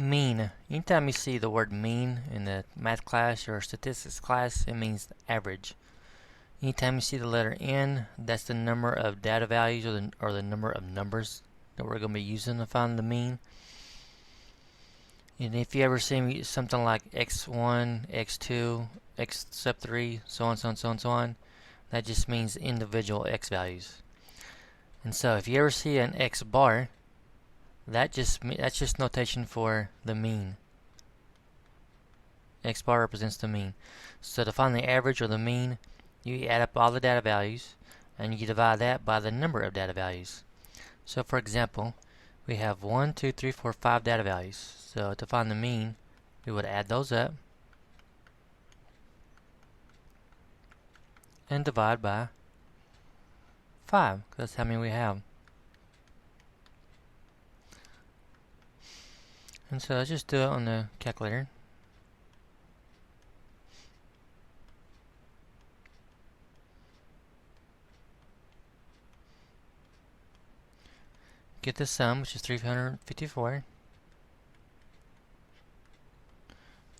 Mean. Anytime you see the word mean in the math class or statistics class, it means average. Anytime you see the letter N, that's the number of data values or the number of numbers that we're going to be using to find the mean. And if you ever see something like x1, x2, x sub 3, so on, so on, so on, so on, that just means individual x values. And so if you ever see an x bar, that's just notation for the mean. X bar represents the mean. So to find the average or the mean, you add up all the data values and you divide that by the number of data values. So for example, we have 1, 2, 3, 4, 5 data values. So to find the mean, we would add those up and divide by 5, because that's how many we have. And so let's just do it on the calculator. Get the sum, which is 354.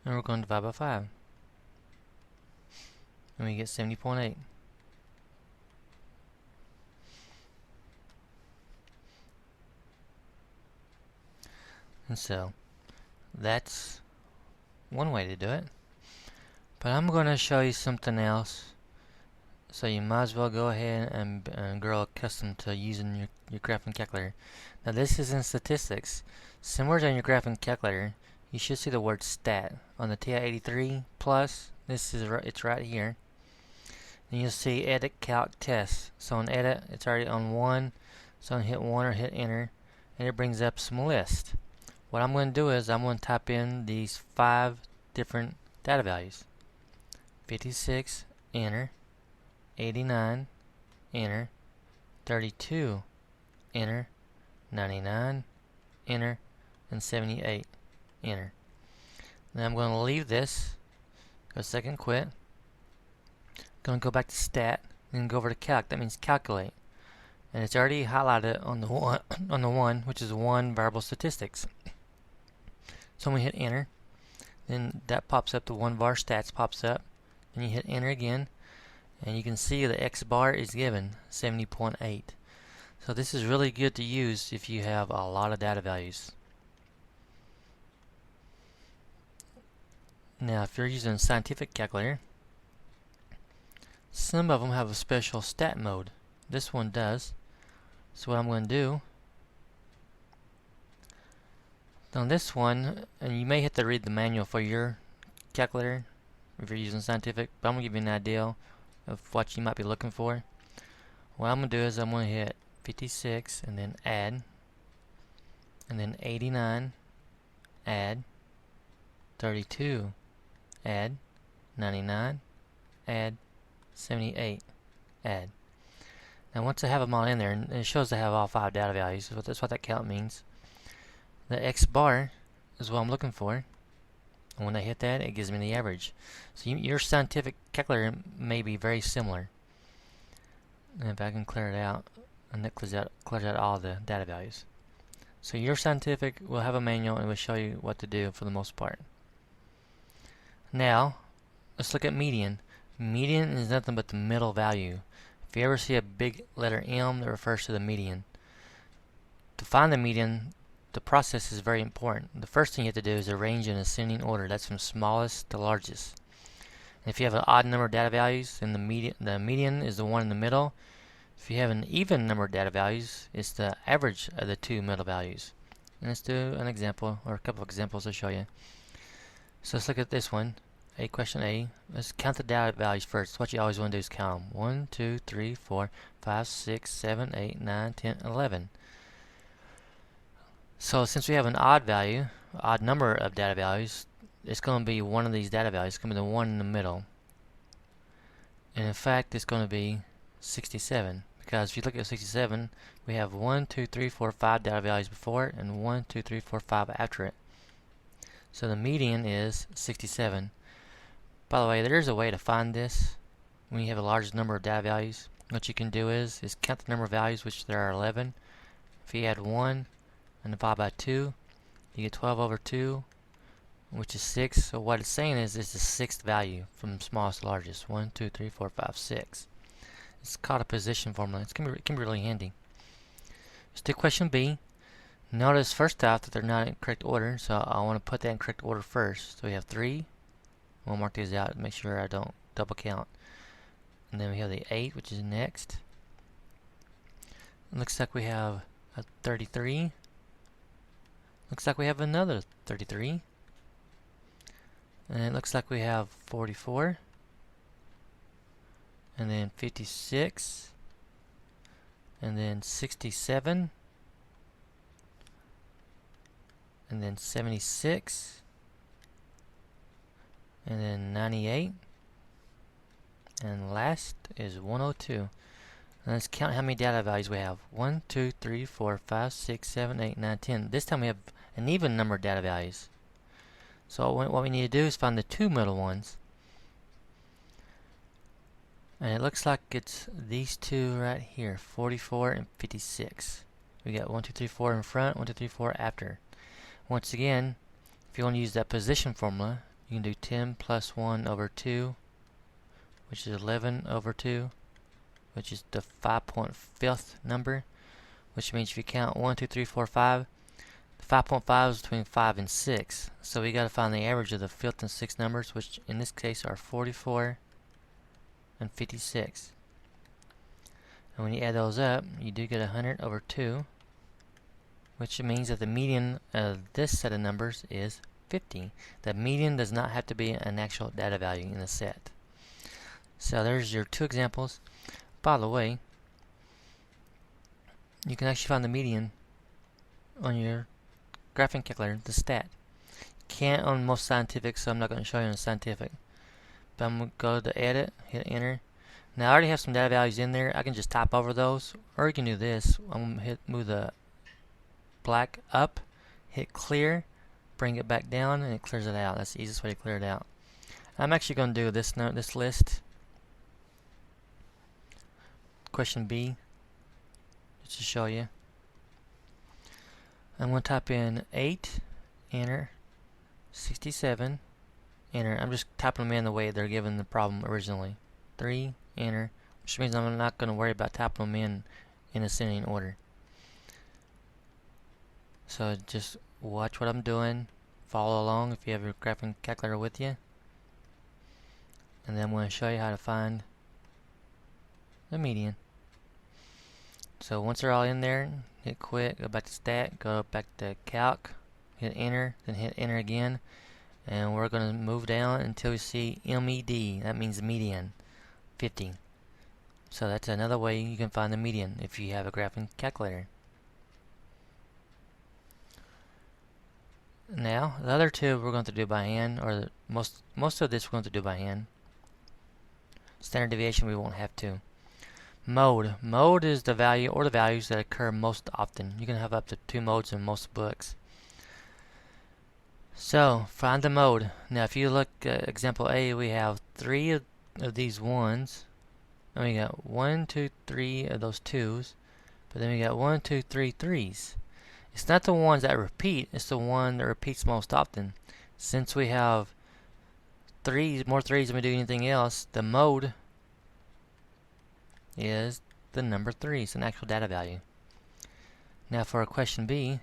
And we're going to divide by 5. And we get 70.8. And so, that's one way to do it. But I'm going to show you something else. So you might as well go ahead and grow accustomed to using your graphing calculator. Now this is in statistics. Similar to your graphing calculator, you should see the word stat on the TI-83 plus. It's right here. And you'll see edit calc test. So on edit, it's already on 1. So I'm hit 1 or hit enter, and it brings up some list. What I'm going to do is I'm going to type in these 5 different data values. 56, enter. 89, enter. 32, enter. 99, enter. And 78, enter. Now I'm going to leave this, go second quit. Going to go back to stat and go over to calc. That means calculate. And it's already highlighted on the one, which is one variable statistics. So when we hit enter, then that pops up, the one var stats pops up. Then you hit enter again, and you can see the X bar is given 70.8. So this is really good to use if you have a lot of data values. Now if you're using a scientific calculator, some of them have a special stat mode. This one does. So what I'm going to do, on this one, and you may have to read the manual for your calculator if you're using scientific, but I'm going to give you an idea of what you might be looking for. What I'm going to do is I'm going to hit 56 and then add, and then 89, add, 32, add, 99, add, 78, add. Now once I have them all in there, and it shows I have all 5 data values, that's what that count means. The X bar is what I'm looking for, and when I hit that, it gives me the average. So your scientific calculator may be very similar. And if I can clear it out, and that clears out all the data values. So your scientific will have a manual and will show you what to do for the most part. Now let's look at median. Median is nothing but the middle value. If you ever see a big letter M, that refers to the median. To find the median, the process is very important. The first thing you have to do is arrange in ascending order. That's from smallest to largest. And if you have an odd number of data values, then the median is the one in the middle. If you have an even number of data values, it's the average of the 2 middle values. And let's do an example, or a couple of examples to show you. So let's look at this one. Question A. Let's count the data values first. What you always want to do is count them. 1, 2, 3, 4, 5, 6, 7, 8, 9, 10, 11. So since we have an odd value, odd number of data values, it's going to be one of these data values. It's going to be the one in the middle. And in fact, it's going to be 67. Because if you look at 67, we have 1, 2, 3, 4, 5 data values before it, and 1, 2, 3, 4, 5 after it. So the median is 67. By the way, there is a way to find this when you have a large number of data values. What you can do is count the number of values, which there are 11. If you add 1 and divide by 2, you get 12 over 2, which is 6. So what it's saying is it's the sixth value from smallest to largest. 1, 2, 3, 4, 5, 6. It's called a position formula. It can be really handy. Let's do question B. Notice first off that they're not in correct order, so I want to put that in correct order first. So we have 3. We'll mark these out to make sure I don't double count. And then we have the 8, which is next. It looks like we have a 33. Looks like we have another 33. And it looks like we have 44. And then 56. And then 67. And then 76. And then 98. And last is 102. And let's count how many data values we have. 1, 2, 3, 4, 5, 6, 7, 8, 9, 10. This time we have an even number of data values. So what we need to do is find the two middle ones. And it looks like it's these two right here, 44 and 56. We got 1, 2, 3, 4 in front, 1, 2, 3, 4 after. Once again, if you want to use that position formula, you can do 10 plus 1 over 2, which is 11 over 2, which is the 5.5th number, which means if you count 1, 2, 3, 4, 5, the 5.5 is between 5 and 6. So we got to find the average of the 5th and 6th numbers, which in this case are 44 and 56. And when you add those up, you do get 100 over 2, which means that the median of this set of numbers is 50. The median does not have to be an actual data value in the set. So there's your two examples. By the way, you can actually find the median on your graphing calculator, the stat. Can't on most scientific, so I'm not going to show you on scientific. But I'm going to go to edit, hit enter. Now I already have some data values in there. I can just type over those, or you can do this. I'm going to move the black up, hit clear, bring it back down, and it clears it out. That's the easiest way to clear it out. I'm actually going to do this list. Question B, just to show you. I'm going to type in 8, enter, 67, enter. I'm just typing them in the way they're given the problem originally. 3, enter, which means I'm not going to worry about typing them in ascending order. So just watch what I'm doing, follow along if you have your graphing calculator with you. And then I'm going to show you how to find the median. So once they're all in there, hit quit, go back to stat, go back to calc, hit enter, then hit enter again, and we're going to move down until we see MED. That means the median, 50. So that's another way you can find the median if you have a graphing calculator. Now the other two we're going to do by hand, or most of this we're going to do by hand. Standard deviation we won't have to. Mode is the value or the values that occur most often. You can have up to 2 modes in most books. So find the mode. Now if you look at example A, we have 3 of these 1s, and we got 1, 2, 3 of those 2s, but then we got 1, 2, 3 3s. It's not the ones that repeat, it's the one that repeats most often. Since we have more 3s than we do anything else, the mode is the number 3. It's an actual data value. Now for question B,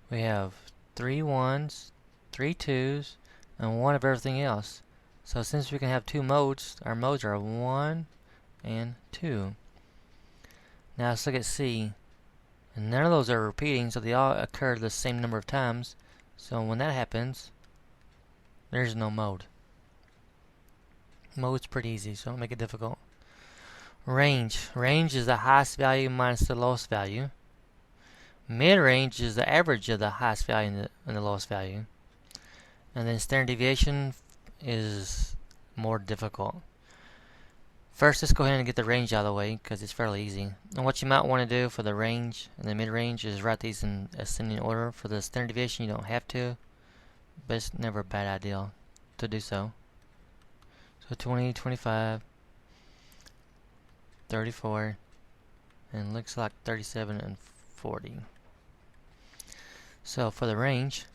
we have 3 1s, 3 2s, and 1 of everything else. So since we can have 2 modes, our modes are 1 and 2. Now let's look at C. And none of those are repeating, so they all occur the same number of times. So when that happens, there's no mode. Mode's pretty easy, so don't make it difficult. Range is the highest value minus the lowest value. Mid-range is the average of the highest value and the lowest value. And then standard deviation is more difficult. First, let's go ahead and get the range out of the way because it's fairly easy. And what you might want to do for the range and the mid-range is write these in ascending order. For the standard deviation, you don't have to, but it's never a bad idea to do so. So 20, 25, 34, and looks like 37 and 40. So for the range,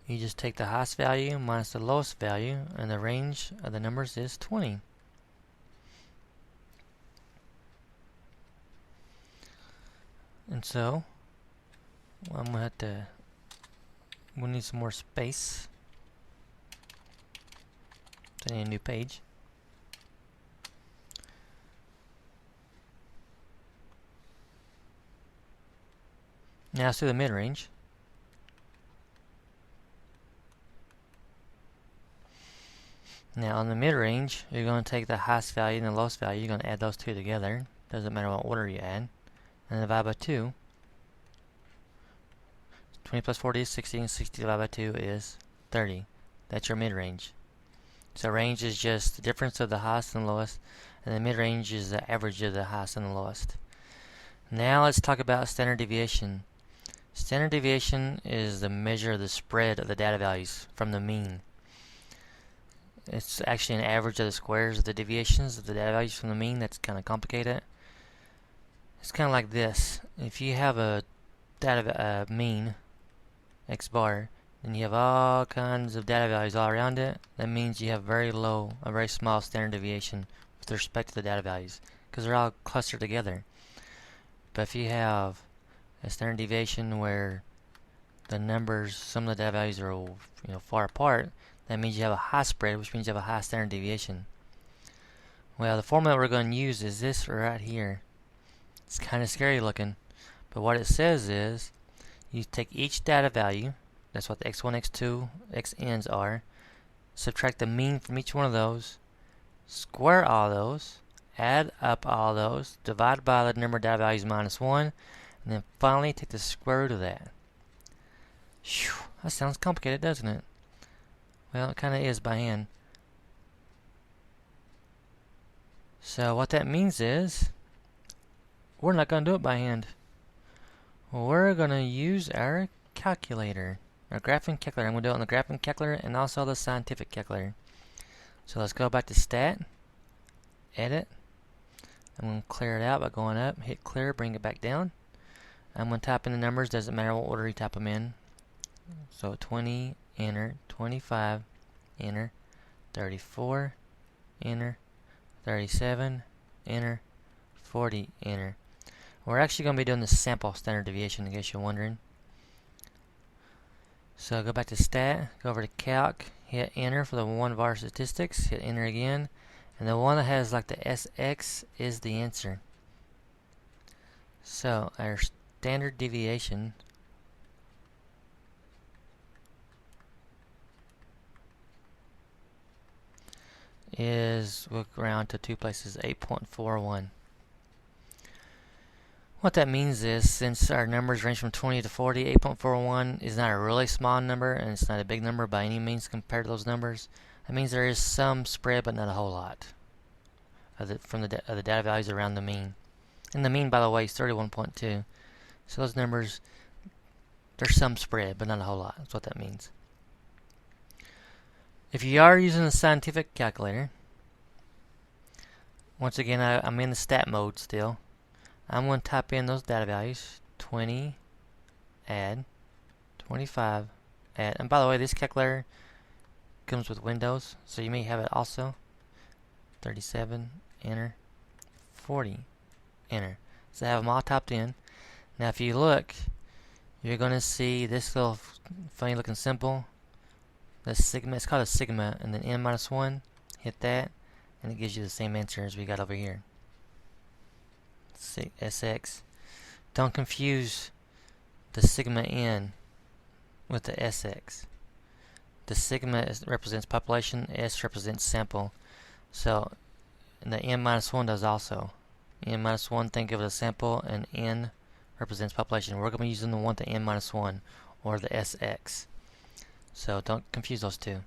you just take the highest value minus the lowest value, and the range of the numbers is 20. And so, I'm going to have to, we'll need some more space. So I need a new page. Now let's do the mid-range. Now on the mid-range, you're going to take the highest value and the lowest value. You're going to add those two together. Doesn't matter what order you add. And divide by 2. 20 plus 40 is 60, and 60 divided by 2 is 30. That's your mid-range. So range is just the difference of the highest and lowest, and the mid-range is the average of the highest and the lowest. Now let's talk about standard deviation. Standard deviation is the measure of the spread of the data values from the mean. It's actually an average of the squares of the deviations of the data values from the mean. That's kind of complicated. It's kind of like this. If you have a data mean, x bar, and you have all kinds of data values all around it, that means you have very small standard deviation with respect to the data values, because they're all clustered together. But if you have a standard deviation where the numbers, some of the data values are far apart, that means you have a high spread, which means you have a high standard deviation. Well, the formula we're going to use is this right here. It's kind of scary looking, but what it says is you take each data value, that's what the x1, x2, xn's are, subtract the mean from each one of those, square all those, add up all those, divide by the number of data values minus 1, and then finally take the square root of that. Whew, that sounds complicated, doesn't it? Well, it kind of is by hand. So what that means is we're not going to do it by hand. We're going to use our calculator, our graphing calculator. I'm going to do it on the graphing calculator and also the scientific calculator. So let's go back to Stat, Edit. I'm going to clear it out by going up, hit Clear, bring it back down. I'm going to type in the numbers, doesn't matter what order you type them in. So 20, enter, 25, enter, 34, enter, 37, enter, 40, enter. We're actually going to be doing the sample standard deviation, in case you're wondering. So go back to Stat, go over to Calc, hit Enter for the one of our statistics, hit Enter again, and the one that has like the SX is the answer. So our standard deviation is, we'll go around to two places, 8.41. What that means is, since our numbers range from 20 to 40, 8.41 is not a really small number, and it's not a big number by any means compared to those numbers. That means there is some spread, but not a whole lot, of the data values around the mean. And the mean, by the way, is 31.2. So those numbers, there's some spread, but not a whole lot. That's what that means. If you are using the scientific calculator, once again, I'm in the stat mode still. I'm going to type in those data values, 20, add, 25, add. And by the way, this calculator comes with Windows, so you may have it also. 37, enter, 40, enter. So I have them all typed in. Now if you look, you're going to see this little funny looking symbol. The sigma, it's called a sigma, and then n minus 1, hit that, and it gives you the same answer as we got over here. SX. Don't confuse the sigma n with the SX. The sigma represents population, S represents sample. So, and the n minus 1 does also. N minus 1, think of it as sample, and n represents population. We're going to be using the one to n minus 1, or the SX. So don't confuse those two.